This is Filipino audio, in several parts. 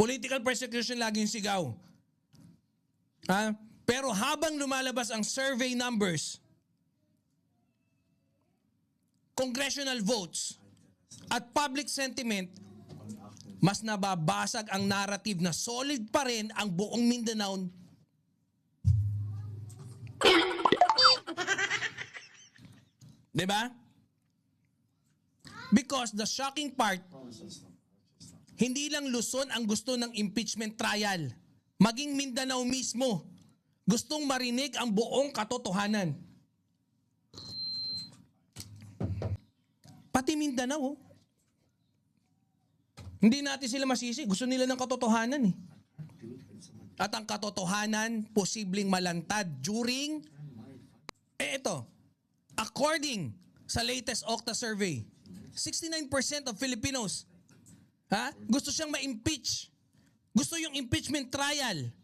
Political persecution lagi yung sigaw. Ha? Pero habang lumalabas ang survey numbers, congressional votes, at public sentiment, mas nababasag ang narrative na solid pa rin ang buong Mindanao. Diba? Because the shocking part, hindi lang Luzon ang gusto ng impeachment trial. Maging Mindanao mismo, gustong marinig ang buong katotohanan. Pati Mindanao, hindi natin sila masisi. Gusto nila ng katotohanan eh. At ang katotohanan, posibleng malantad during, ito, according sa latest Okta survey, 69% of Filipinos gusto siyang ma-impeach. Gusto yung impeachment trial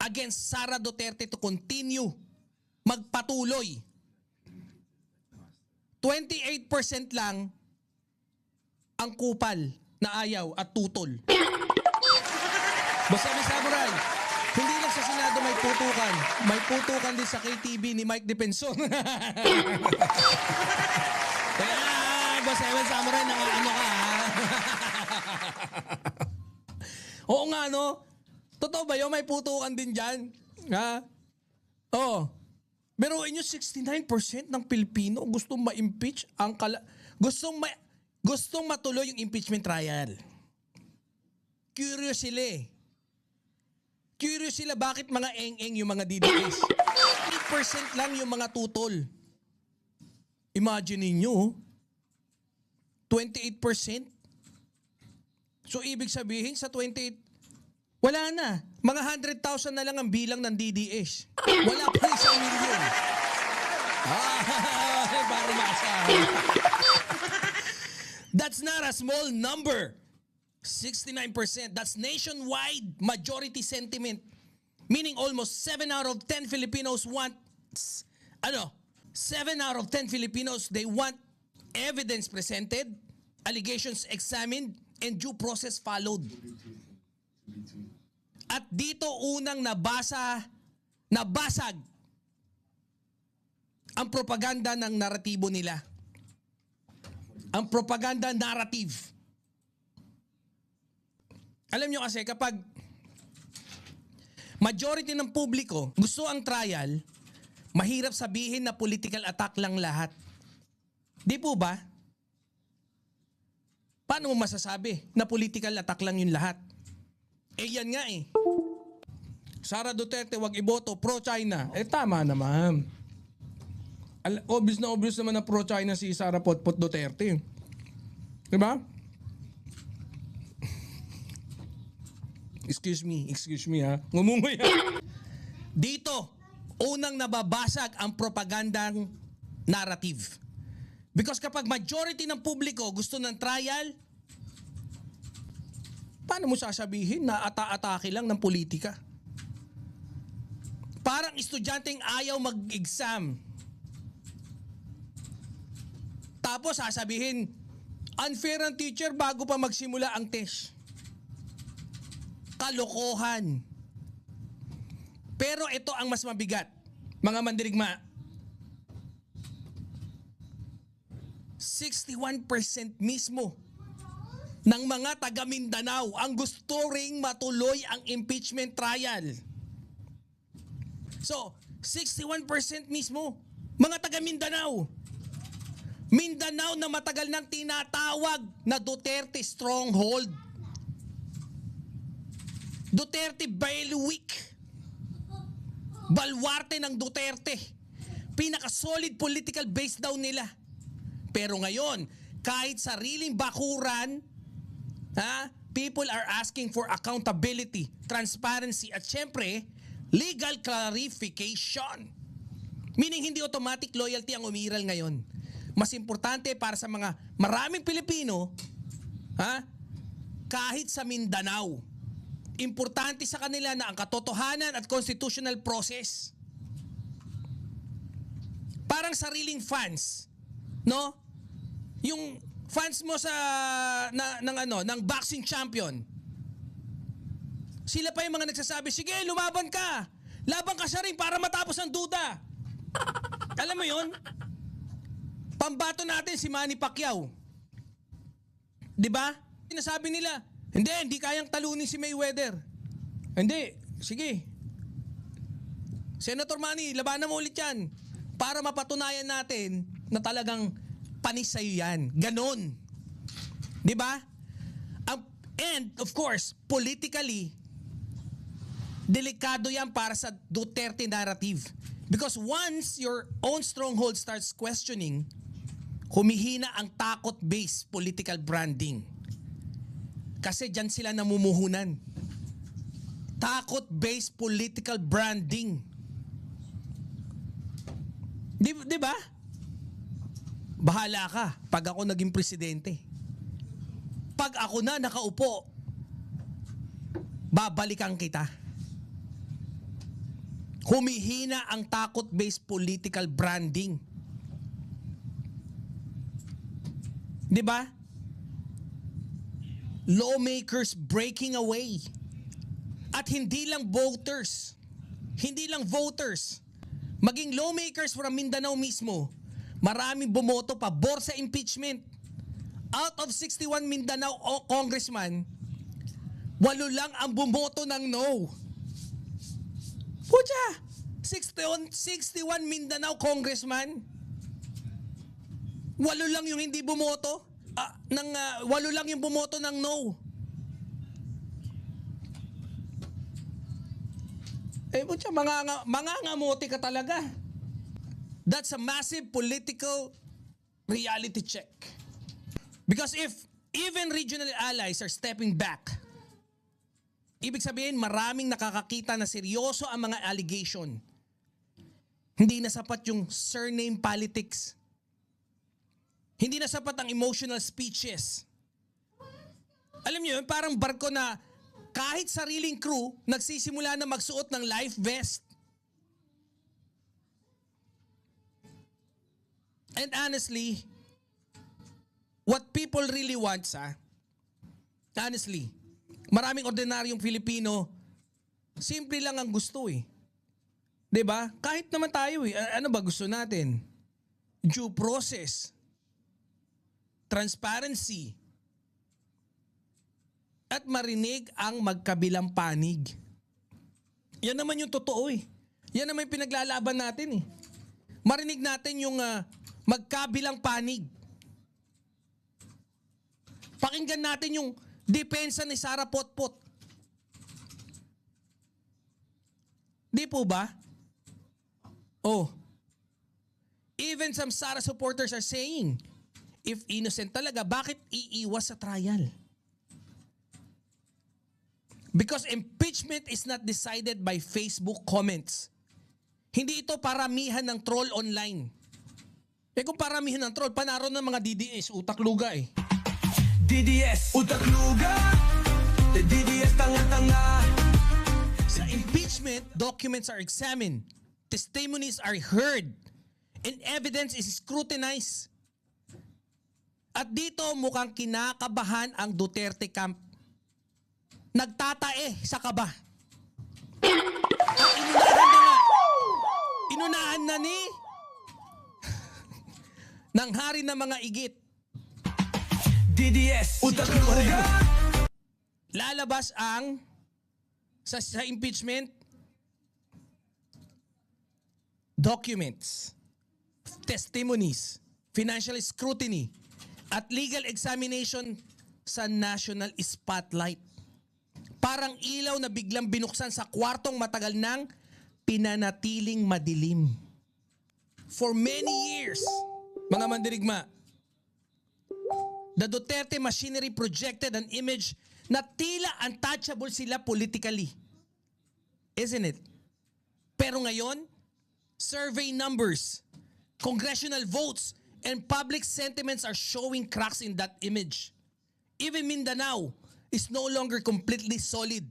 against Sara Duterte to continue, magpatuloy. 28% lang ang kupal na ayaw at tutol. Basta may samurai, hindi lang sa Senado may putukan. May putukan din sa KTV ni Mike Defensor. Kaya, Boss Ewan Samurai, ano ka ha? Oo nga no? Totoo ba yun? May putukan din dyan? Ha? Oo. Pero inyo 69% ng Pilipino gustong ma-impeach ang gustong matuloy yung impeachment trial. Curious sila eh. Curious sila bakit mga eng-eng yung mga DDS. 8% lang yung mga tutol. Imagine ninyo, 28%. So ibig sabihin sa 28, wala na. Mga 100,000 na lang ang bilang ng DDS. Wala pa 1 milyon. Para maasahan. That's not a small number. 69%. That's nationwide majority sentiment. Meaning almost 7 out of 10 Filipinos want, 7 out of 10 Filipinos, they want evidence presented, allegations examined, and due process followed. At dito unang nabasag ang propaganda ng naratibo nila. Ang propaganda narrative. Alam nyo kasi kapag majority ng publiko gusto ang trial, mahirap sabihin na political attack lang lahat. Di po ba? Paano mo masasabi na political attack lang yung lahat? Eh yan nga eh. Sara Duterte wag iboto pro-China. Eh tama naman. Obvious naman na pro-China si Sara Potpot Duterte. Diba? Excuse me ha. Ngumungoy ha. Dito, unang nababasag ang propagandang narrative. Because kapag majority ng publiko gusto ng trial, paano mo sasabihin na ata-atake lang ng politika? Parang estudyanteng ayaw mag-exam. Tapos sasabihin, unfair ang teacher bago pa magsimula ang test. Kalokohan. Pero ito ang mas mabigat, mga mandirigma. 61% mismo ng mga taga Mindanao ang gusto ring matuloy ang impeachment trial. So, 61% mismo mga taga Mindanao. Mindanao na matagal nang tinatawag na Duterte stronghold. Duterte bailiwick. Balwarte ng Duterte. Pinaka-solid political base daw nila. Pero ngayon, kahit sariling bakuran, people are asking for accountability, transparency, at syempre, legal clarification. Meaning hindi automatic loyalty ang umiral ngayon. Mas importante para sa mga maraming Pilipino, kahit sa Mindanao, importante sa kanila na ang katotohanan at constitutional process. Parang sariling fans, no? Yung fans mo sa ng boxing champion, Sila pa yung mga nagsasabi, sige, lumaban ka. Laban ka siya rin para matapos ang duda. Alam mo yun? Pambato natin si Manny Pacquiao. Di ba? Sinasabi nila, hindi kayang talunin si Mayweather. Hindi, sige. Senator Manny, labanan mo ulit yan. Para mapatunayan natin na talagang panis sa'yo yan. Ganon. Di ba? And of course, politically, delikado yan para sa Duterte narrative. Because once your own stronghold starts questioning, humihina ang takot-based political branding. Kasi dyan sila namumuhunan. Takot-based political branding. Di ba? Bahala ka pag ako naging presidente. Pag ako na nakaupo, babalikan kita. Humihina ang takot-based political branding. Di ba? Lawmakers breaking away. At hindi lang voters. Hindi lang voters. Maging lawmakers from Mindanao mismo, maraming bumoto pabor sa impeachment. Out of 61 Mindanao congressman, 8 lang ang bumoto ng no. Pucha! 61 Mindanao congressman, 8 lang yung hindi bumoto. 8 lang yung bumoto ng no. Pucha, mangangamote ka talaga. That's a massive political reality check. Because if even regional allies are stepping back, ibig sabihin maraming nakakakita na seryoso ang mga allegation. Hindi na sapat yung surname politics. Hindi na sapat ang emotional speeches. Alam niyo, parang barko na kahit sariling crew, nagsisimula na magsuot ng life vest. And honestly, what people really want, honestly, maraming ordinaryong Filipino, simple lang ang gusto eh. 'Di ba? Kahit naman tayo eh. Ano ba gusto natin? Due process. Transparency. At marinig ang magkabilang panig. Yan naman yung totoo eh. Yan naman yung pinaglalaban natin eh. Marinig natin yung magkabilang panig. Pakinggan natin yung depensa ni Sara Potpot. Di po ba? Oh. Even some Sara supporters are saying, if innocent talaga, bakit iiwas sa trial? Because impeachment is not decided by Facebook comments. Hindi ito paramihan ng troll online. Kung paramihan ng troll, panaro ng mga DDS, utak luga eh. DDS, utak luga. DDS, tanga-tanga. Sa impeachment, documents are examined, testimonies are heard, and evidence is scrutinized. At dito mukhang kinakabahan ang Duterte camp. Nagtatae sa kaba. Inunahan na ni ng hari ng mga igit. DDS, utak luga. Lalabas ang sa impeachment documents, testimonies, financial scrutiny, at legal examination sa national spotlight. Parang ilaw na biglang binuksan sa kwartong matagal nang pinanatiling madilim. For many years, mga mandirigma, the Duterte machinery projected an image na tila untouchable sila politically. Isn't it? Pero ngayon, survey numbers, congressional votes, and public sentiments are showing cracks in that image. Even Mindanao is no longer completely solid.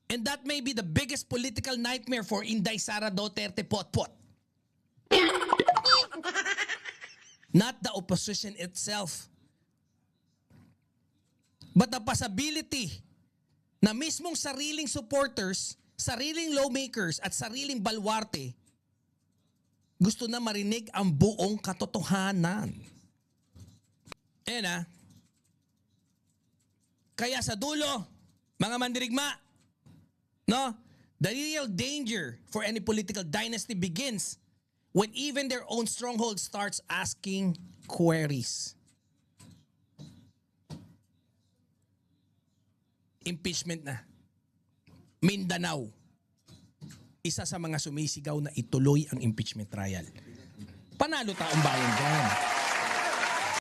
And that may be the biggest political nightmare for Inday Sara Duterte Potpot. Not the opposition itself, but the possibility na mismong sariling supporters, sariling lawmakers at sariling balwarte gusto na marinig ang buong katotohanan. Ayan Kaya sa dulo, mga mandirigma, no? The real danger for any political dynasty begins when even their own stronghold starts asking queries. Impeachment na. Mindanao. Isa sa mga sumisigaw na ituloy ang impeachment trial. Panalo taong bayan dyan.